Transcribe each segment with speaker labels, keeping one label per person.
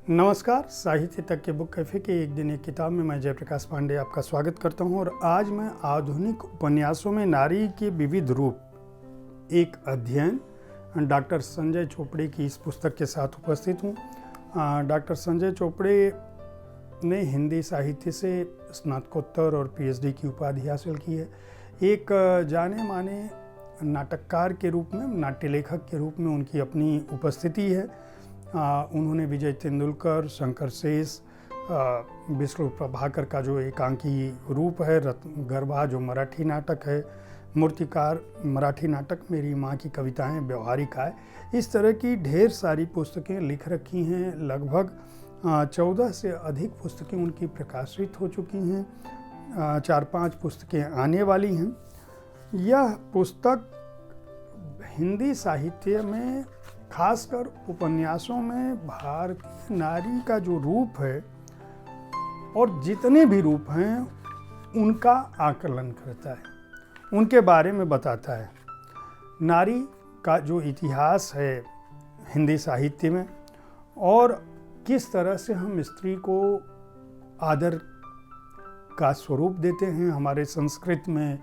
Speaker 1: नमस्कार। साहित्य तक के बुक कैफ़े के एक दिन एक किताब में मैं जयप्रकाश पांडे आपका स्वागत करता हूं और आज मैं आधुनिक उपन्यासों में नारी के विविध रूप एक अध्ययन डॉक्टर संजय चोपड़े की इस पुस्तक के साथ उपस्थित हूं। डॉक्टर संजय चोपड़े ने हिंदी साहित्य से स्नातकोत्तर और पीएचडी की उपाधि हासिल की है। एक जाने माने नाटककार के रूप में, नाट्य लेखक के रूप में उनकी अपनी उपस्थिति है। उन्होंने विजय तेंदुलकर, शंकर शेष, विष्णु प्रभाकर का जो एकांकी रूप है, रत्नगर्भा जो मराठी नाटक है, मूर्तिकार मराठी नाटक, मेरी माँ की कविताएं, व्यवहारिकाएं, इस तरह की ढेर सारी पुस्तकें लिख रखी हैं। लगभग 14 से अधिक पुस्तकें उनकी प्रकाशित हो चुकी हैं। 4-5 पुस्तकें आने वाली हैं। यह पुस्तक हिंदी साहित्य में, खासकर उपन्यासों में, भारतीय नारी का जो रूप है और जितने भी रूप हैं उनका आकलन करता है, उनके बारे में बताता है। नारी का जो इतिहास है हिंदी साहित्य में और किस तरह से हम स्त्री को आदर का स्वरूप देते हैं। हमारे संस्कृत में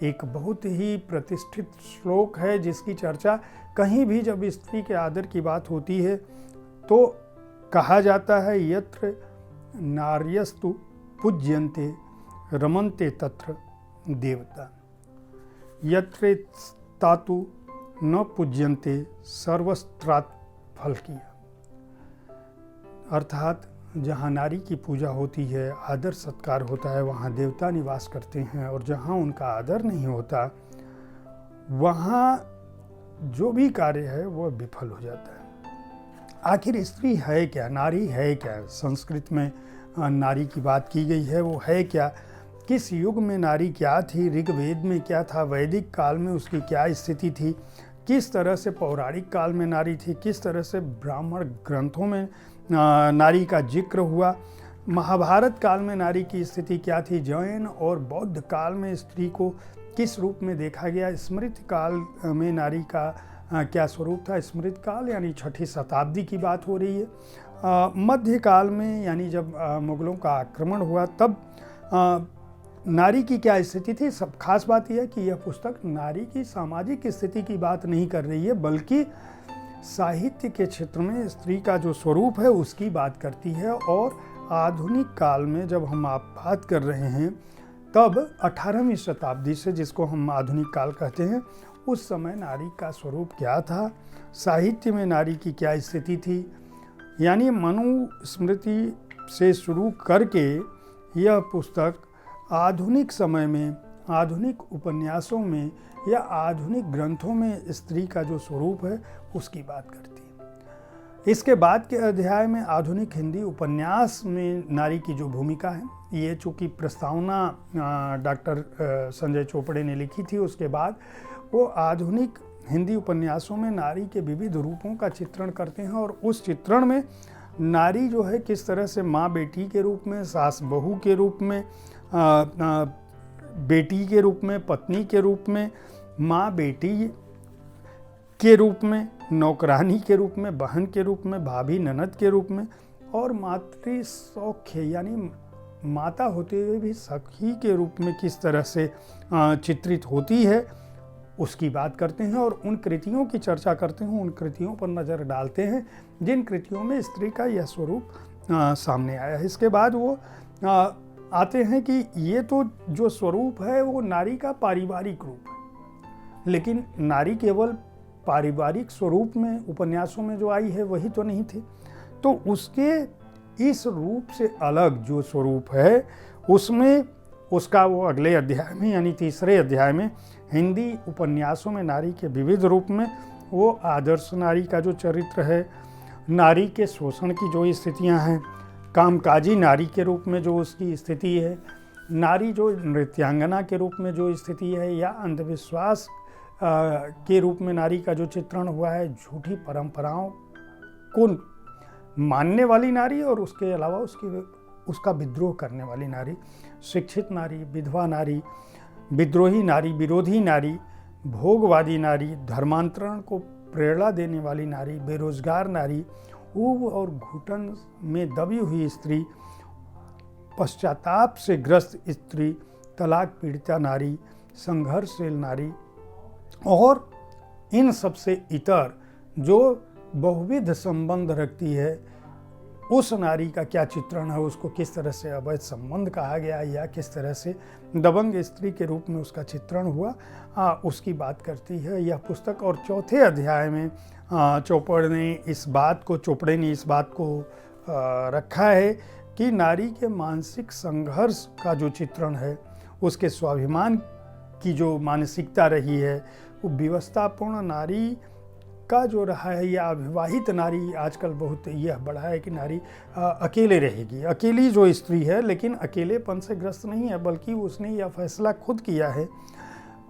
Speaker 1: एक बहुत ही प्रतिष्ठित श्लोक है जिसकी चर्चा कहीं भी जब स्त्री के आदर की बात होती है तो कहा जाता है, यत्र नार्यस्तु पूज्यन्ते रमन्ते तत्र देवता, यत्र तातु न पूज्यन्ते सर्वस्त्रात् फलकीय। अर्थात जहाँ नारी की पूजा होती है, आदर सत्कार होता है, वहाँ देवता निवास करते हैं, और जहाँ उनका आदर नहीं होता वहाँ जो भी कार्य है वह विफल हो जाता है। आखिर स्त्री है क्या, नारी है क्या? संस्कृत में नारी की बात की गई है, वो है क्या? किस युग में नारी क्या थी? ऋग्वेद में क्या था? वैदिक काल में उसकी क्या स्थिति थी? किस तरह से पौराणिक काल में नारी थी? किस तरह से ब्राह्मण ग्रंथों में नारी का जिक्र हुआ? महाभारत काल में नारी की स्थिति क्या थी? जैन और बौद्ध काल में स्त्री को किस रूप में देखा गया? स्मृति काल में नारी का क्या स्वरूप था? स्मृति काल यानी 6ठी शताब्दी की बात हो रही है। मध्य काल में यानी जब मुगलों का आक्रमण हुआ तब नारी की क्या स्थिति थी? सब खास बात यह है कि यह पुस्तक नारी की सामाजिक स्थिति की बात नहीं कर रही है, बल्कि साहित्य के क्षेत्र में स्त्री का जो स्वरूप है उसकी बात करती है। और आधुनिक काल में जब हम आप बात कर रहे हैं तब 18वीं शताब्दी से, जिसको हम आधुनिक काल कहते हैं, उस समय नारी का स्वरूप क्या था, साहित्य में नारी की क्या स्थिति थी। यानी मनुस्मृति से शुरू करके यह पुस्तक आधुनिक समय में, आधुनिक उपन्यासों में या आधुनिक ग्रंथों में स्त्री का जो स्वरूप है उसकी बात करती है। इसके बाद के अध्याय में आधुनिक हिंदी उपन्यास में नारी की जो भूमिका है, ये चूँकि प्रस्तावना डॉक्टर संजय चोपड़े ने लिखी थी, उसके बाद वो आधुनिक हिंदी उपन्यासों में नारी के विविध रूपों का चित्रण करते हैं। और उस चित्रण में नारी जो है किस तरह से माँ बेटी के रूप में, सास बहू के रूप में, बेटी के रूप में, पत्नी के रूप में, माँ बेटी के रूप में, नौकरानी के रूप में, बहन के रूप में, भाभी ननद के रूप में, और मातृ सौख्य यानी माता होते हुए भी सखी के रूप में किस तरह से चित्रित होती है उसकी बात करते हैं। और उन कृतियों की चर्चा करते हैं, उन कृतियों पर नज़र डालते हैं जिन कृतियों में स्त्री का यह स्वरूप सामने आया है। इसके बाद वो आते हैं कि ये तो जो स्वरूप है वो नारी का पारिवारिक रूप है, लेकिन नारी केवल पारिवारिक स्वरूप में उपन्यासों में जो आई है वही तो नहीं थी। तो उसके इस रूप से अलग जो स्वरूप है उसमें उसका वो अगले अध्याय में यानी तीसरे अध्याय में हिंदी उपन्यासों में नारी के विविध रूप में वो आदर्श नारी का जो चरित्र है, नारी के शोषण की जो स्थितियां हैं, कामकाजी नारी के रूप में जो उसकी स्थिति है, नारी जो नृत्यांगना के रूप में जो स्थिति है, या अंधविश्वास के रूप में नारी का जो चित्रण हुआ है, झूठी परंपराओं को मानने वाली नारी और उसके अलावा उसका विद्रोह करने वाली नारी, शिक्षित नारी, विधवा नारी, विद्रोही नारी, विरोधी नारी, भोगवादी नारी, धर्मांतरण को प्रेरणा देने वाली नारी, बेरोजगार नारी, ऊब और घुटन में दबी हुई स्त्री, पश्चाताप से ग्रस्त स्त्री, तलाक पीड़िता नारी, संघर्षशील नारी और इन सबसे इतर जो बहुविध संबंध रखती है, उस नारी का क्या चित्रण है, उसको किस तरह से अवैध संबंध कहा गया या किस तरह से दबंग स्त्री के रूप में उसका चित्रण हुआ, उसकी बात करती है यह पुस्तक। और चौथे अध्याय में चोपड़े ने इस बात को रखा है कि नारी के मानसिक संघर्ष का जो चित्रण है, उसके स्वाभिमान की जो मानसिकता रही है, वो विवशतापूर्ण नारी का जो रहा है, या अविवाहित नारी आजकल बहुत यह बढ़ा है कि नारी अकेले रहेगी। अकेली जो स्त्री है, लेकिन अकेलेपन से ग्रस्त नहीं है, बल्कि उसने यह फैसला खुद किया है,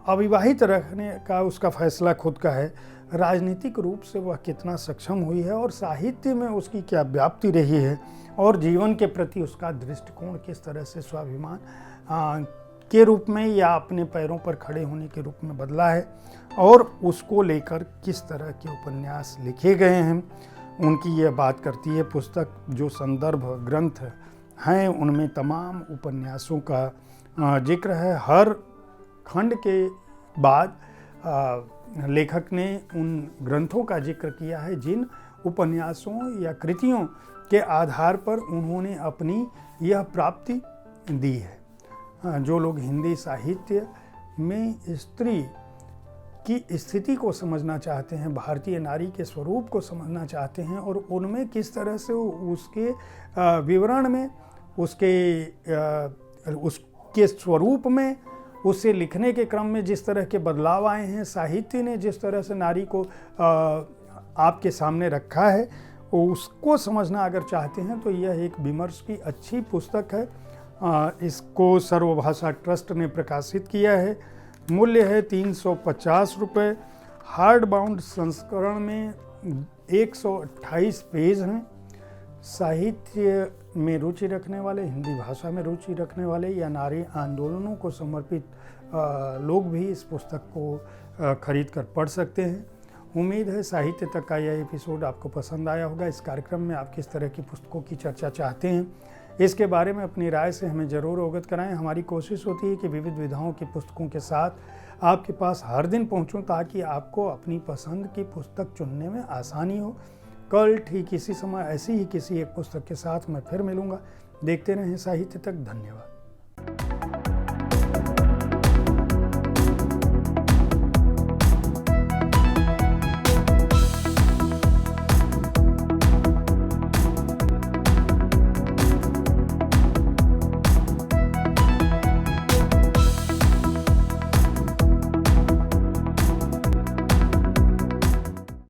Speaker 1: अविवाहित रखने का उसका फैसला खुद का है। राजनीतिक रूप से वह कितना सक्षम हुई है और साहित्य में उसकी क्या व्याप्ति रही है और जीवन के प्रति उसका दृष्टिकोण किस तरह से स्वाभिमान के रूप में या अपने पैरों पर खड़े होने के रूप में बदला है, और उसको लेकर किस तरह के उपन्यास लिखे गए हैं, उनकी यह बात करती है पुस्तक। जो संदर्भ ग्रंथ हैं उनमें तमाम उपन्यासों का जिक्र है। हर खंड के बाद लेखक ने उन ग्रंथों का जिक्र किया है जिन उपन्यासों या कृतियों के आधार पर उन्होंने अपनी यह प्राप्ति दी है। जो लोग हिंदी साहित्य में स्त्री की स्थिति को समझना चाहते हैं, भारतीय नारी के स्वरूप को समझना चाहते हैं और उनमें किस तरह से उसके विवरण में, उसके स्वरूप में, उसे लिखने के क्रम में जिस तरह के बदलाव आए हैं, साहित्य ने जिस तरह से नारी को आपके सामने रखा है, उसको समझना अगर चाहते हैं तो यह एक विमर्श की अच्छी पुस्तक है। इसको सर्वभाषा ट्रस्ट ने प्रकाशित किया है। मूल्य है 350 रुपये। हार्ड बाउंड संस्करण में 128 पेज हैं। साहित्य में रुचि रखने वाले, हिंदी भाषा में रुचि रखने वाले या नारी आंदोलनों को समर्पित लोग भी इस पुस्तक को खरीद कर पढ़ सकते हैं। उम्मीद है साहित्य तक का यह एपिसोड आपको पसंद आया होगा। इस कार्यक्रम में आप किस तरह की पुस्तकों की चर्चा चाहते हैं, इसके बारे में अपनी राय से हमें ज़रूर अवगत कराएं। हमारी कोशिश होती है कि विविध विधाओं की पुस्तकों के साथ आपके पास हर दिन पहुंचूं, ताकि आपको अपनी पसंद की पुस्तक चुनने में आसानी हो। कल ठीक इसी समय ऐसी ही किसी एक पुस्तक के साथ मैं फिर मिलूंगा। देखते रहें साहित्य तक। धन्यवाद।